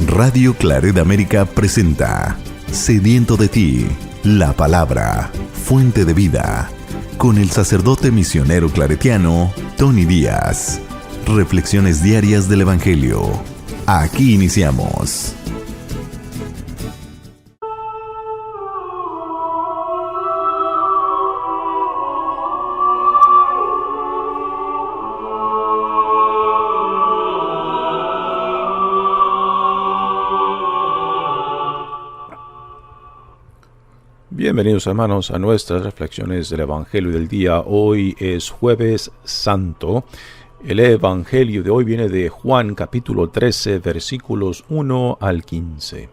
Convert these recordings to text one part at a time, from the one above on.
Radio Claret América presenta Sediento de ti, la palabra, fuente de vida, con el sacerdote misionero claretiano Tony Díaz. Reflexiones diarias del Evangelio. Aquí iniciamos. Bienvenidos hermanos a nuestras reflexiones del Evangelio del día. Hoy es Jueves Santo. El Evangelio de hoy viene de Juan capítulo 13 versículos 1 al 15.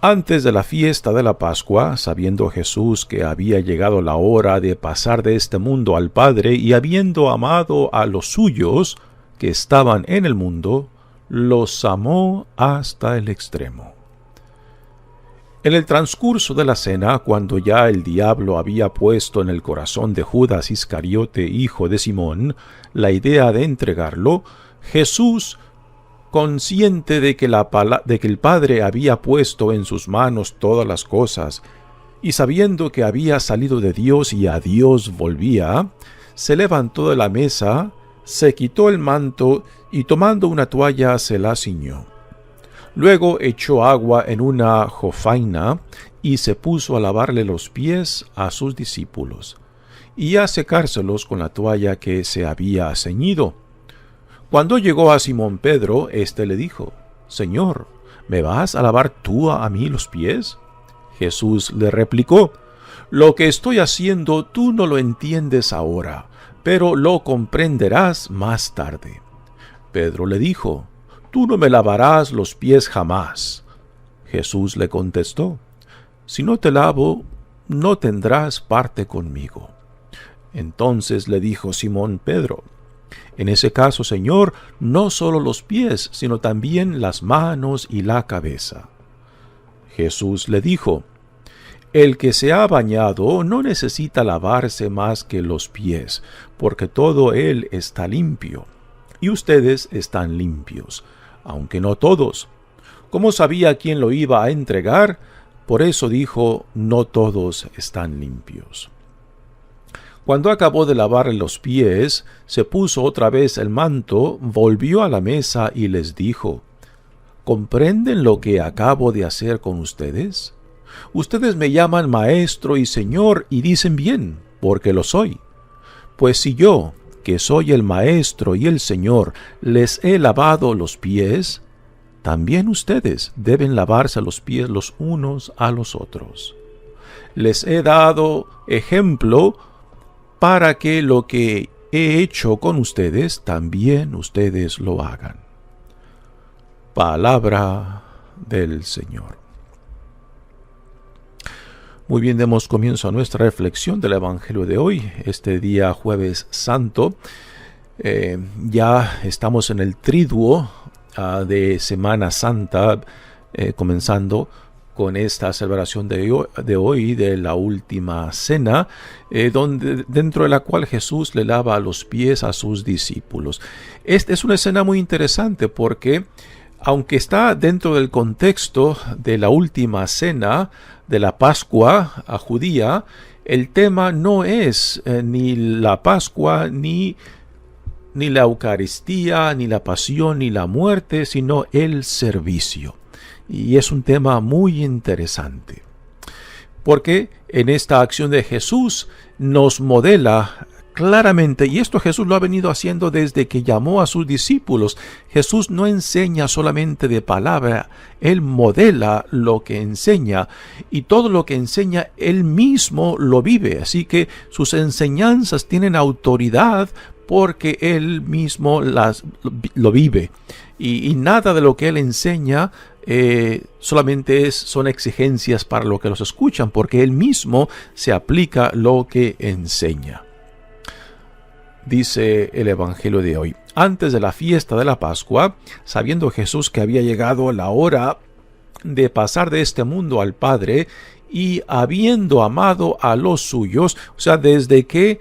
Antes de la fiesta de la Pascua, sabiendo Jesús que había llegado la hora de pasar de este mundo al Padre y habiendo amado a los suyos que estaban en el mundo, los amó hasta el extremo. En el transcurso de la cena, cuando ya el diablo había puesto en el corazón de Judas Iscariote, hijo de Simón, la idea de entregarlo, Jesús, consciente de que el Padre había puesto en sus manos todas las cosas, y sabiendo que había salido de Dios y a Dios volvía, se levantó de la mesa, se quitó el manto y tomando una toalla se la ciñó. Luego echó agua en una jofaina y se puso a lavarle los pies a sus discípulos y a secárselos con la toalla que se había ceñido. Cuando llegó a Simón Pedro, éste le dijo: «Señor, ¿me vas a lavar tú a mí los pies?» Jesús le replicó: «Lo que estoy haciendo tú no lo entiendes ahora, pero lo comprenderás más tarde». Pedro le dijo: «Tú no me lavarás los pies jamás». Jesús le contestó: «Si no te lavo, no tendrás parte conmigo». Entonces le dijo Simón Pedro: «En ese caso, Señor, no solo los pies, sino también las manos y la cabeza». Jesús le dijo: «El que se ha bañado no necesita lavarse más que los pies, porque todo él está limpio. Y ustedes están limpios, aunque no todos». Como sabía quién lo iba a entregar, por eso dijo: «No todos están limpios». Cuando acabó de lavarle los pies, se puso otra vez el manto, volvió a la mesa y les dijo: «¿Comprenden lo que acabo de hacer con ustedes? Ustedes me llaman Maestro y Señor y dicen bien, porque lo soy. Pues si yo, que soy el Maestro y el Señor, les he lavado los pies, también ustedes deben lavarse los pies los unos a los otros. Les he dado ejemplo para que lo que he hecho con ustedes, también ustedes lo hagan». Palabra del Señor. Muy bien, demos comienzo a nuestra reflexión del Evangelio de hoy, este día Jueves Santo. Ya estamos en el triduo de Semana Santa, comenzando con esta celebración de hoy, de la última cena, dentro de la cual Jesús le lava los pies a sus discípulos. Esta es una escena muy interesante porque, aunque está dentro del contexto de la última cena de la Pascua judía, el tema no es ni la Pascua, ni la Eucaristía, ni la pasión, ni la muerte, sino el servicio. Y es un tema muy interesante, porque en esta acción de Jesús nos modela claramente, y esto Jesús lo ha venido haciendo desde que llamó a sus discípulos. Jesús no enseña solamente de palabra, Él modela lo que enseña, y todo lo que enseña Él mismo lo vive. Así que sus enseñanzas tienen autoridad porque Él mismo lo vive. Y nada de lo que Él enseña solamente son exigencias para los que los escuchan, porque Él mismo se aplica lo que enseña. Dice el Evangelio de hoy: antes de la fiesta de la Pascua, sabiendo Jesús que había llegado la hora de pasar de este mundo al Padre, y habiendo amado a los suyos, o sea, desde que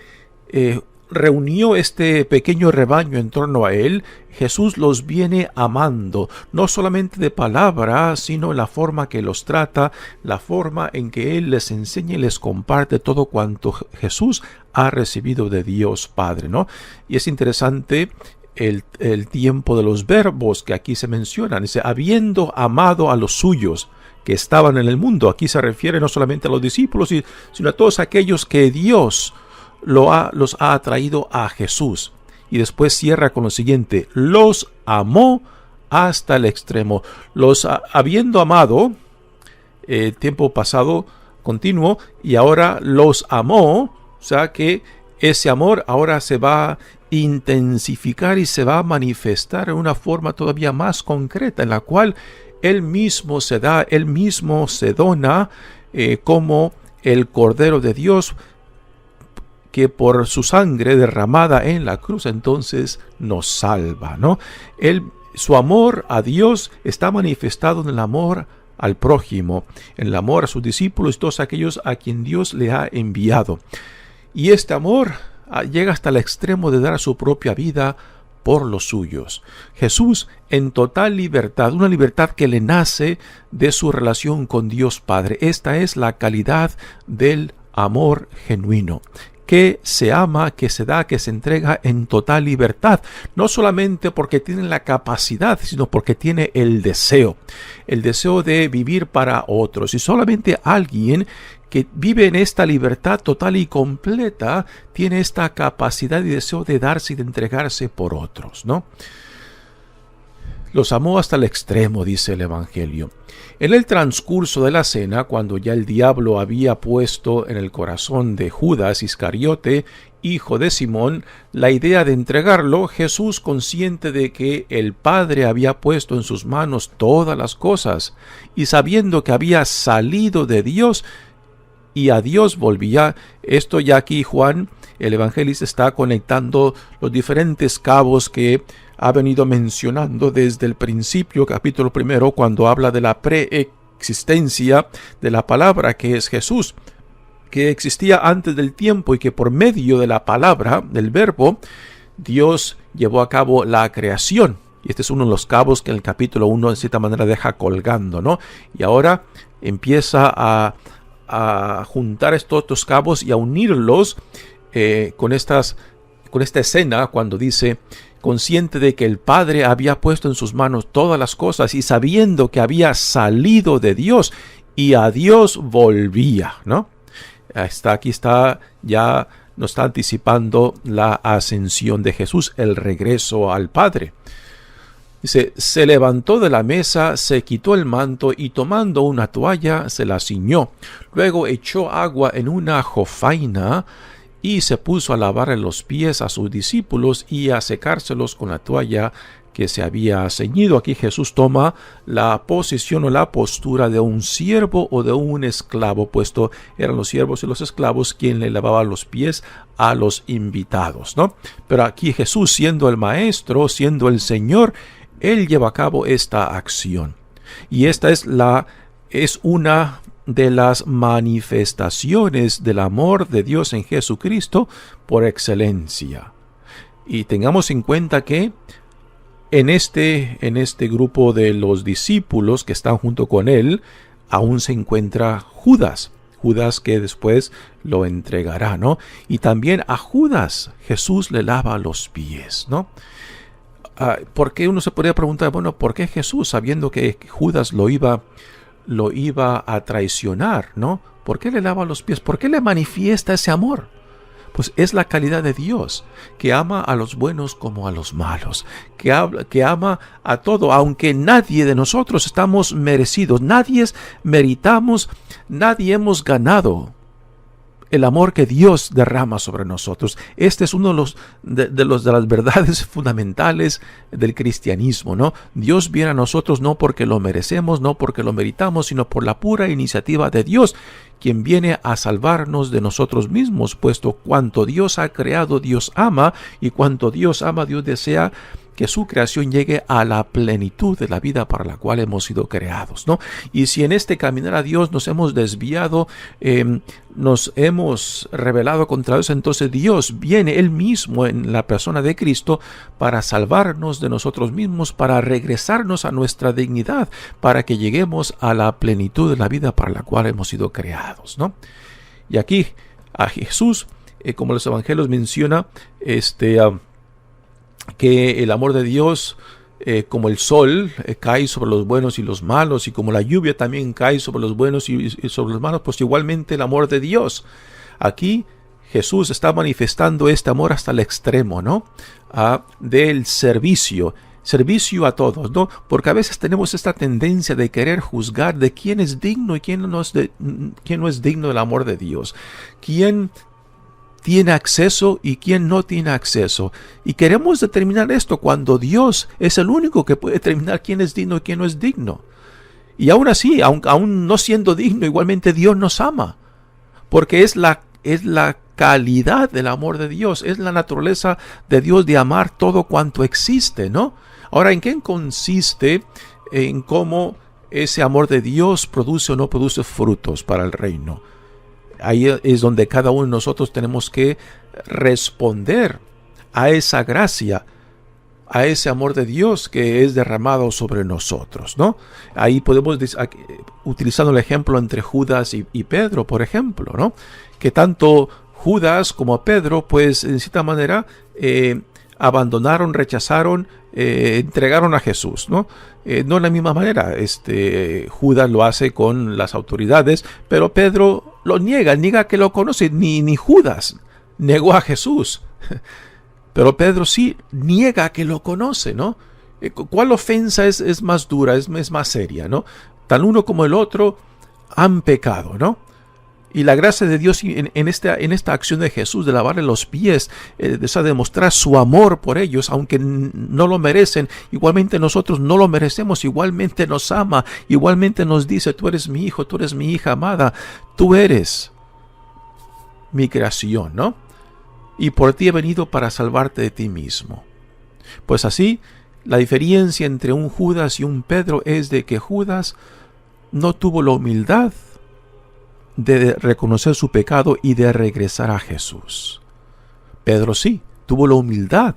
reunió este pequeño rebaño en torno a él, Jesús los viene amando, no solamente de palabra, sino en la forma que los trata, la forma en que Él les enseña y les comparte todo cuanto Jesús ha recibido de Dios Padre, ¿no? Y es interesante el tiempo de los verbos que aquí se mencionan. Dice, habiendo amado a los suyos que estaban en el mundo. Aquí se refiere no solamente a los discípulos, sino a todos aquellos que Dios los ha atraído a Jesús. Y después cierra con lo siguiente: los amó hasta el extremo. Los habiendo amado, tiempo pasado continuo, y ahora los amó, o sea que ese amor ahora se va a intensificar y se va a manifestar en una forma todavía más concreta, en la cual Él mismo se da, Él mismo se dona como el Cordero de Dios, que por su sangre derramada en la cruz entonces nos salva, ¿no? Su amor a Dios está manifestado en el amor al prójimo, en el amor a sus discípulos y todos aquellos a quien Dios le ha enviado. Y este amor llega hasta el extremo de dar su propia vida por los suyos. Jesús en total libertad, una libertad que le nace de su relación con Dios Padre. Esta es la calidad del amor genuino, que se ama, que se da, que se entrega en total libertad, no solamente porque tiene la capacidad, sino porque tiene el deseo de vivir para otros. Y solamente alguien que vive en esta libertad total y completa tiene esta capacidad y deseo de darse y de entregarse por otros, ¿no? Los amó hasta el extremo, dice el Evangelio. En el transcurso de la cena, cuando ya el diablo había puesto en el corazón de Judas Iscariote, hijo de Simón, la idea de entregarlo, Jesús, consciente de que el Padre había puesto en sus manos todas las cosas, y sabiendo que había salido de Dios y a Dios volvía, esto ya aquí Juan, el evangelista, está conectando los diferentes cabos que ha venido mencionando desde el principio, capítulo 1, cuando habla de la preexistencia de la palabra que es Jesús, que existía antes del tiempo y que por medio de la palabra, del verbo, Dios llevó a cabo la creación. Y este es uno de los cabos que en el capítulo 1 de cierta manera deja colgando, ¿no? Y ahora empieza a juntar estos cabos y a unirlos con esta escena cuando dice: consciente de que el Padre había puesto en sus manos todas las cosas y sabiendo que había salido de Dios y a Dios volvía, ¿no? Aquí está, ya nos está anticipando la ascensión de Jesús, el regreso al Padre. Dice, se levantó de la mesa, se quitó el manto y tomando una toalla se la ciñó. Luego echó agua en una jofaina y se puso a lavarle los pies a sus discípulos y a secárselos con la toalla que se había ceñido. Aquí Jesús toma la posición o la postura de un siervo o de un esclavo, puesto eran los siervos y los esclavos quien le lavaba los pies a los invitados, ¿no? Pero aquí Jesús, siendo el maestro, siendo el Señor, Él lleva a cabo esta acción. Y esta es una de las manifestaciones del amor de Dios en Jesucristo por excelencia. Y tengamos en cuenta que en este grupo de los discípulos que están junto con él, aún se encuentra Judas que después lo entregará, ¿no? Y también a Judas Jesús le lava los pies, ¿no? ¿Por qué uno se podría preguntar, bueno, por qué Jesús, sabiendo que Judas lo iba a traicionar, ¿no? ¿Por qué le lava los pies? ¿Por qué le manifiesta ese amor? Pues es la calidad de Dios, que ama a los buenos como a los malos, que ama a todo, aunque nadie de nosotros estamos merecidos, nadie meritamos, nadie hemos ganado el amor que Dios derrama sobre nosotros. Este es uno de las verdades fundamentales del cristianismo, ¿no? Dios viene a nosotros no porque lo merecemos, no porque lo meritamos, sino por la pura iniciativa de Dios, quien viene a salvarnos de nosotros mismos, puesto cuanto Dios ha creado, Dios ama, y cuanto Dios ama, Dios desea que su creación llegue a la plenitud de la vida para la cual hemos sido creados, ¿no? Y si en este caminar a Dios nos hemos desviado, nos hemos rebelado contra Dios, entonces Dios viene Él mismo en la persona de Cristo para salvarnos de nosotros mismos, para regresarnos a nuestra dignidad, para que lleguemos a la plenitud de la vida para la cual hemos sido creados, ¿no? Y aquí a Jesús, como los evangelios menciona, que el amor de Dios, como el sol cae sobre los buenos y los malos, y como la lluvia también cae sobre los buenos y sobre los malos, pues igualmente el amor de Dios. Aquí Jesús está manifestando este amor hasta el extremo, ¿no? Del servicio a todos, ¿no? Porque a veces tenemos esta tendencia de querer juzgar de quién es digno y quién no es digno del amor de Dios. Quién tiene acceso y quién no tiene acceso. Y queremos determinar esto cuando Dios es el único que puede determinar quién es digno y quién no es digno. Y aún así, aún no siendo digno, igualmente Dios nos ama. Porque es la calidad del amor de Dios, es la naturaleza de Dios de amar todo cuanto existe, ¿no? Ahora, ¿en qué consiste en cómo ese amor de Dios produce o no produce frutos para el reino? Ahí es donde cada uno de nosotros tenemos que responder a esa gracia, a ese amor de Dios que es derramado sobre nosotros, ¿no? Ahí podemos, utilizando el ejemplo entre Judas y Pedro, por ejemplo, ¿no? Que tanto Judas como Pedro, pues, en cierta manera, abandonaron, rechazaron, entregaron a Jesús, ¿no? No de la misma manera. Judas lo hace con las autoridades, pero Pedro lo niega que lo conoce. Ni Judas negó a Jesús, pero Pedro sí niega que lo conoce, ¿no? ¿Cuál ofensa es más dura, es más seria, ¿no? Tan uno como el otro han pecado, ¿no? Y la gracia de Dios en esta acción de Jesús de lavarle los pies, de mostrar su amor por ellos, aunque no lo merecen, igualmente nosotros no lo merecemos, igualmente nos ama, igualmente nos dice: tú eres mi hijo, tú eres mi hija amada, tú eres mi creación, ¿no? Y por ti he venido para salvarte de ti mismo. Pues así, la diferencia entre un Judas y un Pedro es de que Judas no tuvo la humildad de reconocer su pecado y de regresar a Jesús. Pedro sí, tuvo la humildad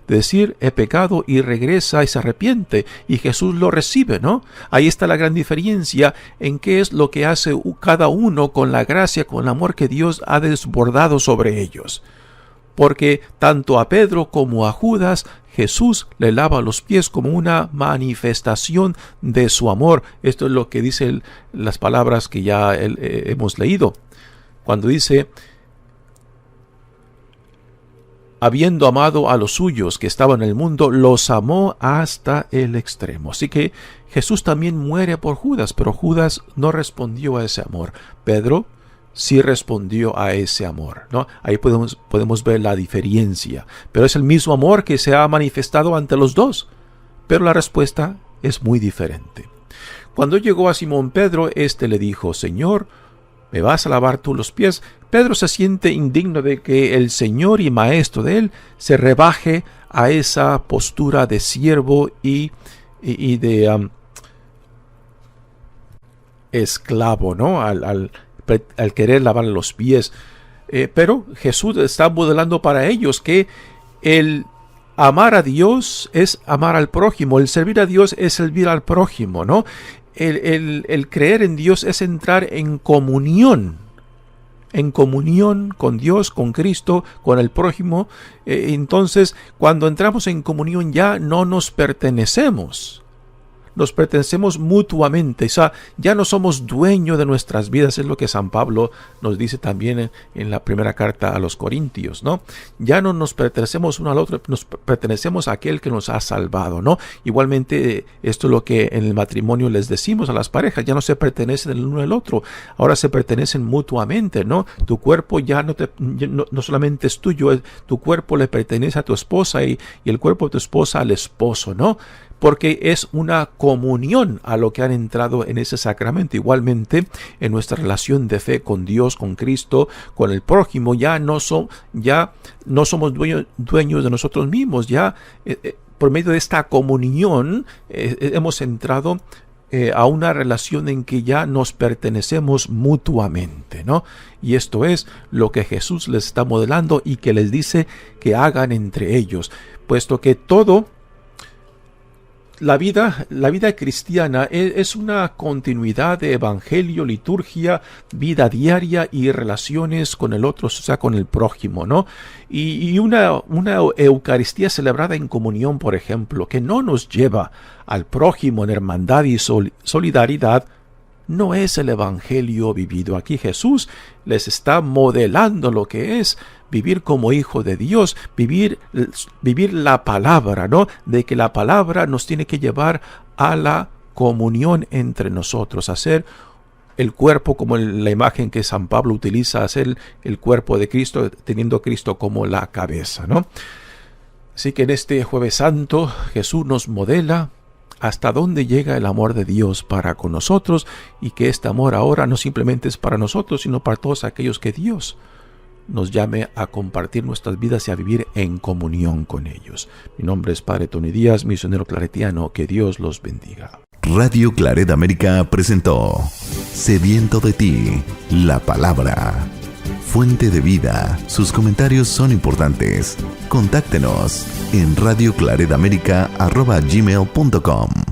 de decir: he pecado, y regresa y se arrepiente, y Jesús lo recibe, ¿no? Ahí está la gran diferencia en qué es lo que hace cada uno con la gracia, con el amor que Dios ha desbordado sobre ellos. Porque tanto a Pedro como a Judas, Jesús le lava los pies como una manifestación de su amor. Esto es lo que dicen las palabras que ya hemos leído. Cuando dice: habiendo amado a los suyos que estaban en el mundo, los amó hasta el extremo. Así que Jesús también muere por Judas, pero Judas no respondió a ese amor. Pedro sí respondió a ese amor, ¿no? Ahí podemos ver la diferencia. Pero es el mismo amor que se ha manifestado ante los dos. Pero la respuesta es muy diferente. Cuando llegó a Simón Pedro, le dijo: Señor, ¿me vas a lavar tú los pies? Pedro se siente indigno de que el Señor y Maestro de él se rebaje a esa postura de siervo y de esclavo, ¿no? Al querer lavar los pies. Pero Jesús está modelando para ellos que el amar a Dios es amar al prójimo, el servir a Dios es servir al prójimo, ¿no? El creer en Dios es entrar en comunión con Dios, con Cristo, con el prójimo. Entonces, cuando entramos en comunión ya no nos pertenecemos. Nos pertenecemos mutuamente, o sea, ya no somos dueños de nuestras vidas, es lo que San Pablo nos dice también en la primera carta a los Corintios, ¿no? Ya no nos pertenecemos uno al otro, nos pertenecemos a aquel que nos ha salvado, ¿no? Igualmente, esto es lo que en el matrimonio les decimos a las parejas: ya no se pertenecen el uno al otro, ahora se pertenecen mutuamente, ¿no? Tu cuerpo ya no solamente es tuyo, tu cuerpo le pertenece a tu esposa y el cuerpo de tu esposa al esposo, ¿no? Porque es una comunión a lo que han entrado en ese sacramento. Igualmente, en nuestra relación de fe con Dios, con Cristo, con el prójimo, ya no somos dueños de nosotros mismos. Ya por medio de esta comunión hemos entrado a una relación en que ya nos pertenecemos mutuamente, ¿no? Y esto es lo que Jesús les está modelando y que les dice que hagan entre ellos, puesto que la vida cristiana es una continuidad de evangelio, liturgia, vida diaria y relaciones con el otro, o sea, con el prójimo, ¿no? Y una Eucaristía celebrada en comunión, por ejemplo, que no nos lleva al prójimo en hermandad y solidaridad, no es el evangelio vivido. Aquí Jesús les está modelando lo que es vivir como hijo de Dios, vivir la palabra, ¿no? De que la palabra nos tiene que llevar a la comunión entre nosotros, hacer el cuerpo como la imagen que San Pablo utiliza, hacer el cuerpo de Cristo, teniendo a Cristo como la cabeza, ¿no? Así que en este Jueves Santo Jesús nos modela hasta dónde llega el amor de Dios para con nosotros, y que este amor ahora no simplemente es para nosotros, sino para todos aquellos que Dios nos llame a compartir nuestras vidas y a vivir en comunión con ellos. Mi nombre es Padre Tony Díaz, misionero claretiano. Que Dios los bendiga. Radio Claret América presentó Sediento de ti, la palabra. Fuente de vida. Sus comentarios son importantes. Contáctenos en radioclaretamerica@gmail.com.